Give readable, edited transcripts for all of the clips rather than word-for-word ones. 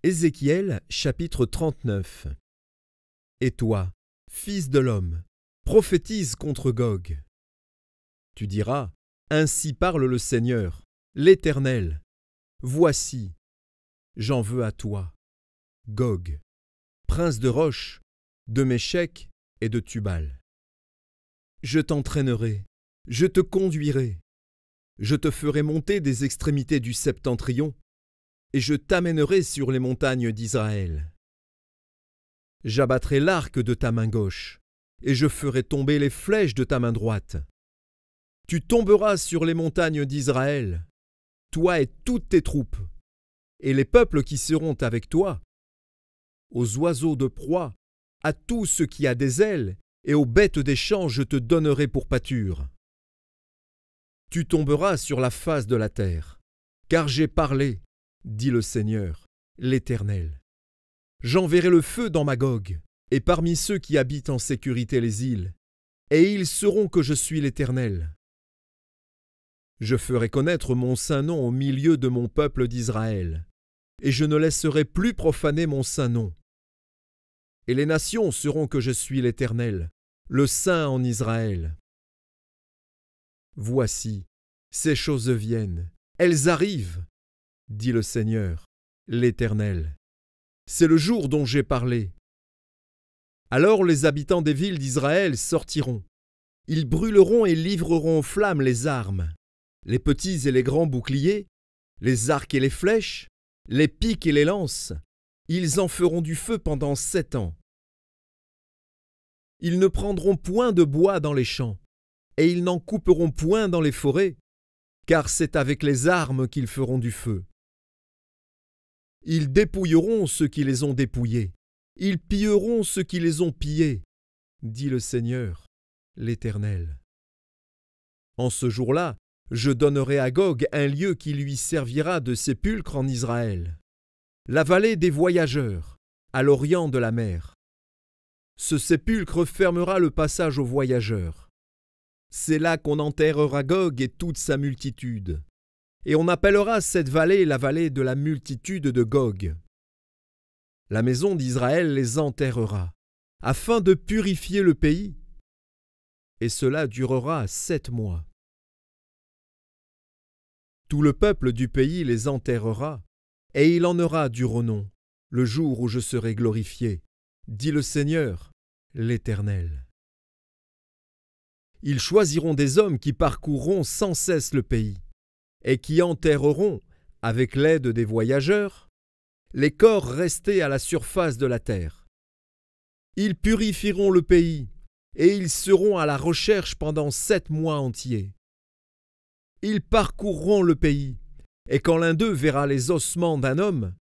Ézéchiel chapitre 39. Et toi, fils de l'homme, prophétise contre Gog. Tu diras, ainsi parle le Seigneur, l'Éternel. Voici, j'en veux à toi, Gog, prince de Roche, de Méchec et de Tubal. Je t'entraînerai, je te conduirai, je te ferai monter des extrémités du septentrion, et je t'amènerai sur les montagnes d'Israël. J'abattrai l'arc de ta main gauche, et je ferai tomber les flèches de ta main droite. Tu tomberas sur les montagnes d'Israël, toi et toutes tes troupes, et les peuples qui seront avec toi, aux oiseaux de proie, à tout ce qui a des ailes, et aux bêtes des champs je te donnerai pour pâture. Tu tomberas sur la face de la terre, car j'ai parlé, dit le Seigneur, l'Éternel. J'enverrai le feu dans Magog, et parmi ceux qui habitent en sécurité les îles, et ils sauront que je suis l'Éternel. Je ferai connaître mon saint nom au milieu de mon peuple d'Israël, et je ne laisserai plus profaner mon saint nom. Et les nations sauront que je suis l'Éternel, le Saint en Israël. Voici, ces choses viennent, elles arrivent, dit le Seigneur, l'Éternel. C'est le jour dont j'ai parlé. Alors les habitants des villes d'Israël sortiront. Ils brûleront et livreront aux flammes les armes, les petits et les grands boucliers, les arcs et les flèches, les piques et les lances. Ils en feront du feu pendant 7 ans. Ils ne prendront point de bois dans les champs, et ils n'en couperont point dans les forêts, car c'est avec les armes qu'ils feront du feu. Ils dépouilleront ceux qui les ont dépouillés, ils pilleront ceux qui les ont pillés, dit le Seigneur, l'Éternel. En ce jour-là, je donnerai à Gog un lieu qui lui servira de sépulcre en Israël, la vallée des voyageurs, à l'orient de la mer. Ce sépulcre fermera le passage aux voyageurs. C'est là qu'on enterrera Gog et toute sa multitude. Et on appellera cette vallée la vallée de la multitude de Gog. La maison d'Israël les enterrera, afin de purifier le pays. Et cela durera 7 mois. Tout le peuple du pays les enterrera, et il en aura du renom, le jour où je serai glorifié, dit le Seigneur, l'Éternel. Ils choisiront des hommes qui parcourront sans cesse le pays, et qui enterreront, avec l'aide des voyageurs, les corps restés à la surface de la terre. Ils purifieront le pays, et ils seront à la recherche pendant 7 mois entiers. Ils parcourront le pays, et quand l'un d'eux verra les ossements d'un homme,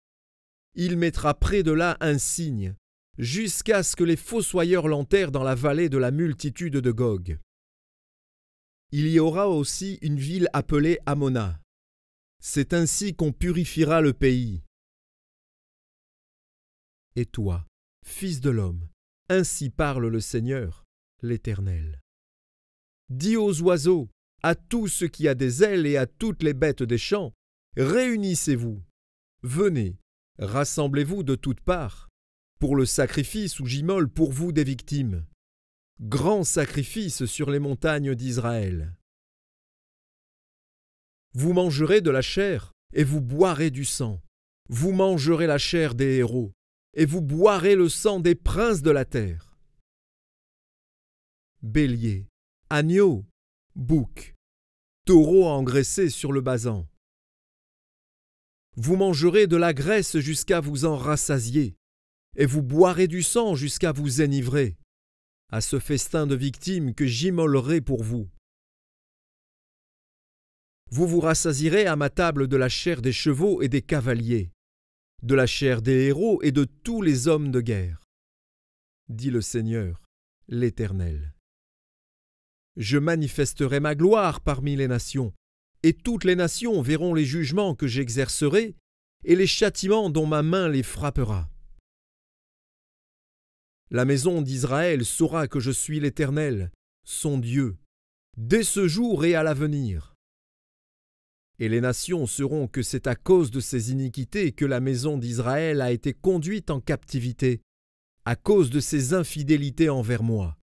il mettra près de là un signe, jusqu'à ce que les fossoyeurs l'enterrent dans la vallée de la multitude de Gog. Il y aura aussi une ville appelée Amona. C'est ainsi qu'on purifiera le pays. Et toi, fils de l'homme, ainsi parle le Seigneur, l'Éternel. Dis aux oiseaux, à tout ce qui a des ailes et à toutes les bêtes des champs, réunissez-vous, venez, rassemblez-vous de toutes parts, pour le sacrifice où j'immole pour vous des victimes. Grand sacrifice sur les montagnes d'Israël. Vous mangerez de la chair et vous boirez du sang. Vous mangerez la chair des héros et vous boirez le sang des princes de la terre. Bélier, agneau, bouc, taureau engraissé sur le basan. Vous mangerez de la graisse jusqu'à vous en rassasier et vous boirez du sang jusqu'à vous enivrer, à ce festin de victimes que j'immolerai pour vous. Vous vous rassasierez à ma table de la chair des chevaux et des cavaliers, de la chair des héros et de tous les hommes de guerre, dit le Seigneur, l'Éternel. Je manifesterai ma gloire parmi les nations, et toutes les nations verront les jugements que j'exercerai et les châtiments dont ma main les frappera. La maison d'Israël saura que je suis l'Éternel, son Dieu, dès ce jour et à l'avenir. Et les nations sauront que c'est à cause de ces iniquités que la maison d'Israël a été conduite en captivité, à cause de ses infidélités envers moi.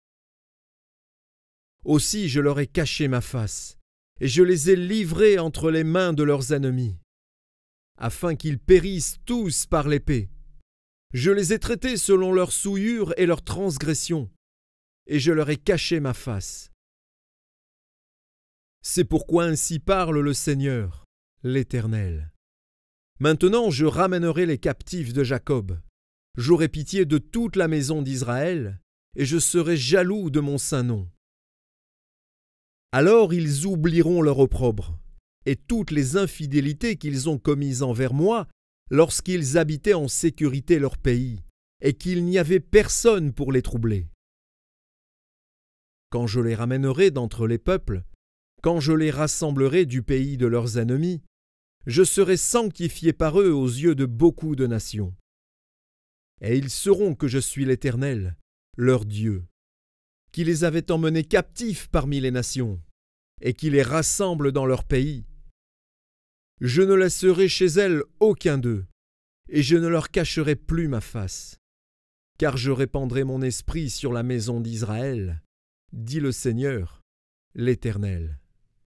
Aussi je leur ai caché ma face, et je les ai livrés entre les mains de leurs ennemis, afin qu'ils périssent tous par l'épée. Je les ai traités selon leurs souillures et leurs transgressions, et je leur ai caché ma face. C'est pourquoi ainsi parle le Seigneur, l'Éternel. Maintenant je ramènerai les captifs de Jacob, j'aurai pitié de toute la maison d'Israël, et je serai jaloux de mon saint nom. Alors ils oublieront leur opprobre, et toutes les infidélités qu'ils ont commises envers moi, lorsqu'ils habitaient en sécurité leur pays, et qu'il n'y avait personne pour les troubler. Quand je les ramènerai d'entre les peuples, quand je les rassemblerai du pays de leurs ennemis, je serai sanctifié par eux aux yeux de beaucoup de nations. Et ils sauront que je suis l'Éternel, leur Dieu, qui les avait emmenés captifs parmi les nations, et qui les rassemble dans leur pays. Je ne laisserai chez elles aucun d'eux, et je ne leur cacherai plus ma face, car je répandrai mon esprit sur la maison d'Israël, dit le Seigneur, l'Éternel.